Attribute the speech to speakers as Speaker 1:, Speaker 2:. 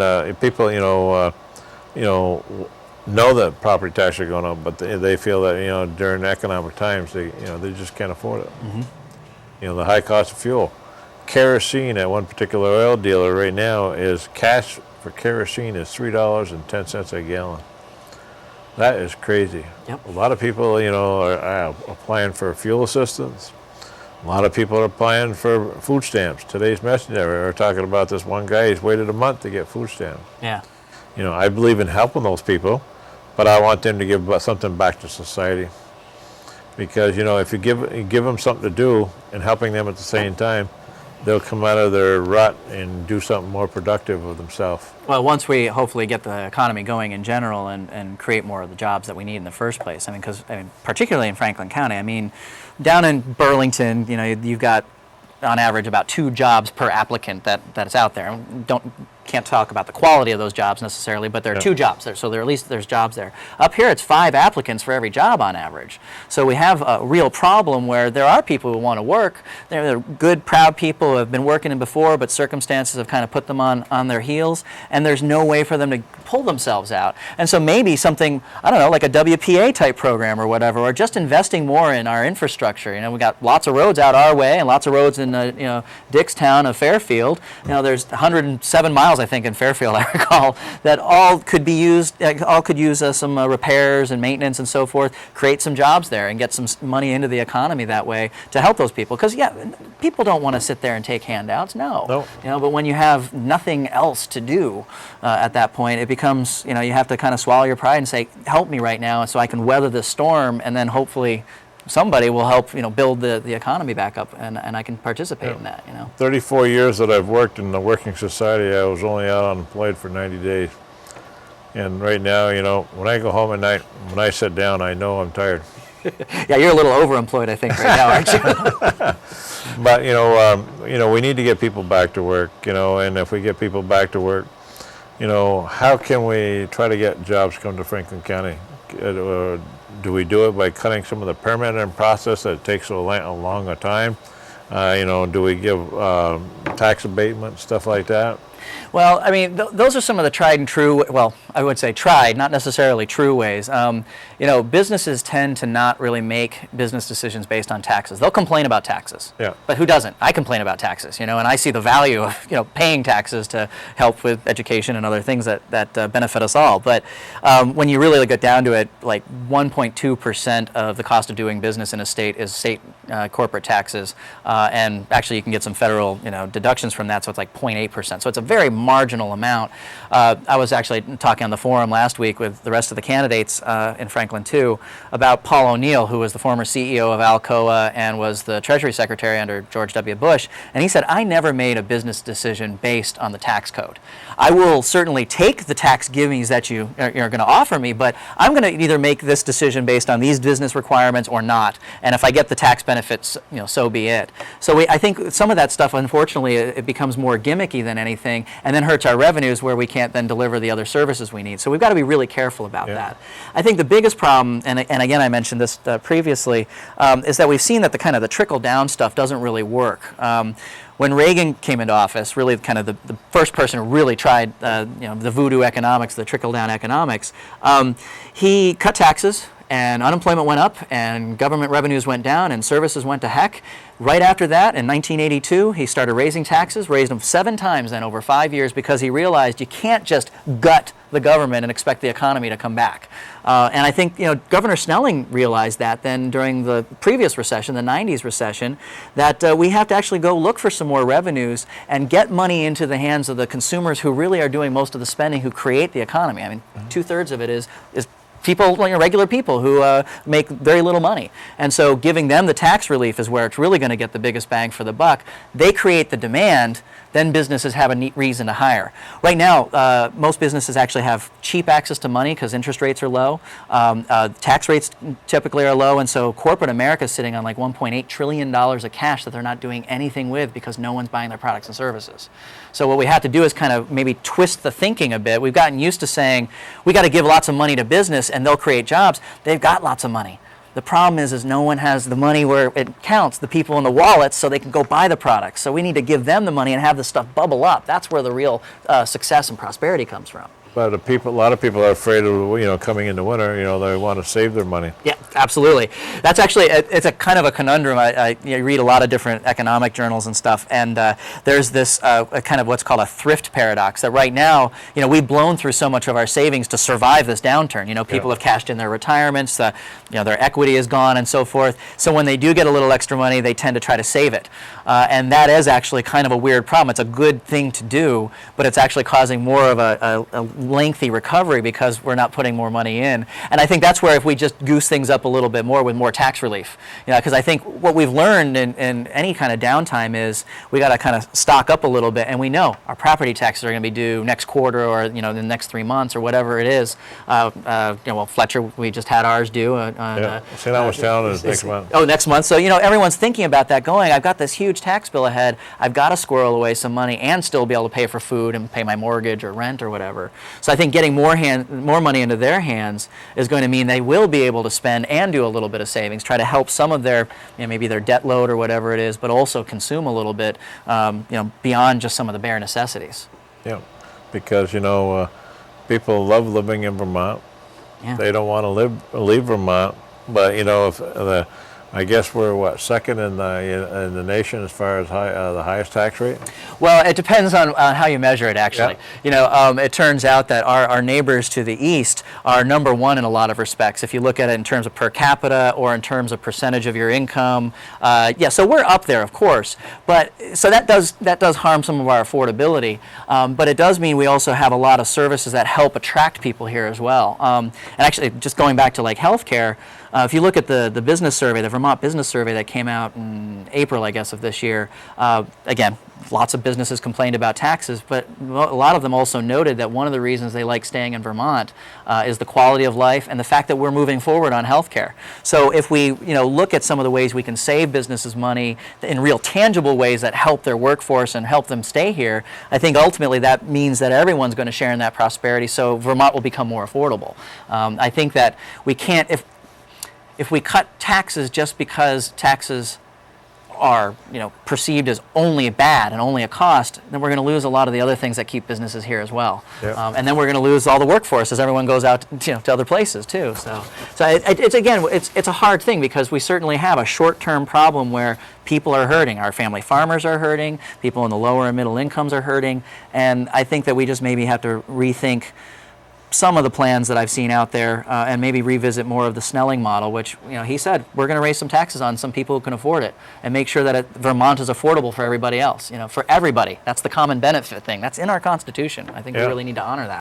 Speaker 1: and people, know that property taxes are going up, but they feel that during economic times they just can't afford it. The high cost of fuel, kerosene at one particular oil dealer right now is cash for kerosene is $3.10 a gallon. That is crazy.
Speaker 2: Yep.
Speaker 1: A lot of people are applying for fuel assistance. A lot of people are applying for food stamps. Today's messenger, we were talking about this one guy, he's waited a month to get food stamps.
Speaker 2: Yeah.
Speaker 1: I believe in helping those people, but I want them to give something back to society. Because, if you give them something to do and helping them at the same time, they'll come out of their rut and do something more productive of themselves.
Speaker 2: Well, once we hopefully get the economy going in general and create more of the jobs that we need in the first place. Because particularly in Franklin County, down in Burlington, you've got on average about 2 jobs per applicant that is out there. Can't talk about the quality of those jobs necessarily, but there are 2 jobs there, so at least there's jobs there. Up here, it's 5 applicants for every job on average. So we have a real problem where there are people who want to work. They're good, proud people who have been working before, but circumstances have kind of put them on their heels, and there's no way for them to pull themselves out. And so maybe something, I don't know, like a WPA type program or whatever, or just investing more in our infrastructure. We got lots of roads out our way and lots of roads in Dickstown of Fairfield. There's 107 miles, I think, in Fairfield, I recall, that all could be used, could use some repairs and maintenance and so forth, create some jobs there and get some money into the economy that way to help those people. Because, people don't want to sit there and take handouts, no. But when you have nothing else to do at that point, it becomes, you have to kind of swallow your pride and say, help me right now so I can weather this storm, and then hopefully somebody will help, build the economy back up, and I can participate in that,
Speaker 1: 34 years that I've worked in the working society, I was only out unemployed for 90 days. And right now, when I go home at night, when I sit down, I know I'm tired.
Speaker 2: Yeah, you're a little overemployed, I think, right now, aren't you?
Speaker 1: But, we need to get people back to work, and if we get people back to work, how can we try to get jobs come to Franklin County? Do we do it by cutting some of the permitting process that takes a long a time? Do we give tax abatement, stuff like that?
Speaker 2: Well, those are some of the tried and true, well, I would say tried, not necessarily true ways. Businesses tend to not really make business decisions based on taxes. They'll complain about taxes.
Speaker 1: Yeah.
Speaker 2: But who doesn't? I complain about taxes, and I see the value of, paying taxes to help with education and other things that benefit us all. But when you really get down to it, like 1.2% of the cost of doing business in a state is state corporate taxes. And actually you can get some federal, deductions from that, so it's like 0.8%. So it's a very marginal amount. I was actually talking on the forum last week with the rest of the candidates in Franklin too about Paul O'Neill, who was the former CEO of Alcoa and was the Treasury Secretary under George W. Bush, and he said, I never made a business decision based on the tax code. I will certainly take the tax givings that you're going to offer me, but I'm going to either make this decision based on these business requirements or not, and if I get the tax benefits, so be it. So I think some of that stuff, unfortunately, it becomes more gimmicky than anything, and then hurts our revenues where we can't then deliver the other services we need. So we've got to be really careful about that. I think the biggest problem, and again I mentioned this previously, is that we've seen that the trickle-down stuff doesn't really work. When Reagan came into office, really kind of the first person who really tried the voodoo economics, the trickle-down economics, he cut taxes, and unemployment went up, and government revenues went down, and services went to heck. Right after that, in 1982, he started raising taxes, raised them 7 times then over 5 years, because he realized you can't just gut the government and expect the economy to come back. And I think Governor Snelling realized that then during the previous recession, the 90s recession, that we have to actually go look for some more revenues and get money into the hands of the consumers who really are doing most of the spending, who create the economy. 2/3 of it is people, regular people who make very little money. And so giving them the tax relief is where it's really going to get the biggest bang for the buck. They create the demand, then businesses have a neat reason to hire. Right now, most businesses actually have cheap access to money because interest rates are low. Tax rates typically are low, and so corporate America is sitting on like $1.8 trillion of cash that they're not doing anything with because no one's buying their products and services. So what we have to do is kind of maybe twist the thinking a bit. We've gotten used to saying we got to give lots of money to business and they'll create jobs. They've got lots of money. The problem is no one has the money where it counts, the people in the wallets, so they can go buy the products. So we need to give them the money and have the stuff bubble up. That's where the real success and prosperity comes from.
Speaker 1: But a lot of people are afraid of, coming into winter. They want to save their money.
Speaker 2: Yeah, absolutely. That's actually, it's a kind of a conundrum. I read a lot of different economic journals and stuff, and there's this kind of what's called a thrift paradox, that right now, we've blown through so much of our savings to survive this downturn. People have cashed in their retirements, their equity is gone and so forth. So when they do get a little extra money, they tend to try to save it. And that is actually kind of a weird problem. It's a good thing to do, but it's actually causing more of a lengthy recovery because we're not putting more money in. And I think that's where if we just goose things up a little bit more with more tax relief, because I think what we've learned in any kind of downtime is we got to kind of stock up a little bit, and we know our property taxes are going to be due next quarter or the next 3 months or whatever it is. Well, Fletcher, we just had ours due.
Speaker 1: St. Albans Town is next month.
Speaker 2: Oh, next month. So everyone's thinking about that. Going, I've got this huge tax bill ahead. I've got to squirrel away some money and still be able to pay for food and pay my mortgage or rent or whatever. So I think getting more money into their hands is going to mean they will be able to spend and do a little bit of savings, try to help some of their, maybe their debt load or whatever it is, but also consume a little bit, beyond just some of the bare necessities.
Speaker 1: Yeah, because people love living in Vermont.
Speaker 2: Yeah.
Speaker 1: They don't want to leave Vermont, but if I guess we're second in the nation as far as the highest tax rate.
Speaker 2: Well, it depends on how you measure it, actually. Yeah. It turns out that our neighbors to the east are number one in a lot of respects. If you look at it in terms of per capita or in terms of percentage of your income, so we're up there, of course. But so that does harm some of our affordability. But it does mean we also have a lot of services that help attract people here as well. And actually, just going back to like healthcare. If you look at the business survey, the Vermont Business Survey that came out in April, I guess, of this year, again, lots of businesses complained about taxes, but a lot of them also noted that one of the reasons they like staying in Vermont is the quality of life and the fact that we're moving forward on healthcare. So if we look at some of the ways we can save businesses money in real tangible ways that help their workforce and help them stay here, I think ultimately that means that everyone's going to share in that prosperity, so Vermont will become more affordable. I think that we can't, if we cut taxes just because taxes are perceived as only bad and only a cost, then we're going to lose a lot of the other things that keep businesses here as well. Yep. And then we're going to lose all the workforce as everyone goes out to other places too. So it's a hard thing because we certainly have a short-term problem where people are hurting. Our family farmers are hurting. People in the lower and middle incomes are hurting. And I think that we just maybe have to rethink some of the plans that I've seen out there and maybe revisit more of the Snelling model, which he said we're going to raise some taxes on some people who can afford it and make sure that Vermont is affordable for everybody else, for everybody. That's the common benefit thing. That's in our Constitution. I think we really need to honor that.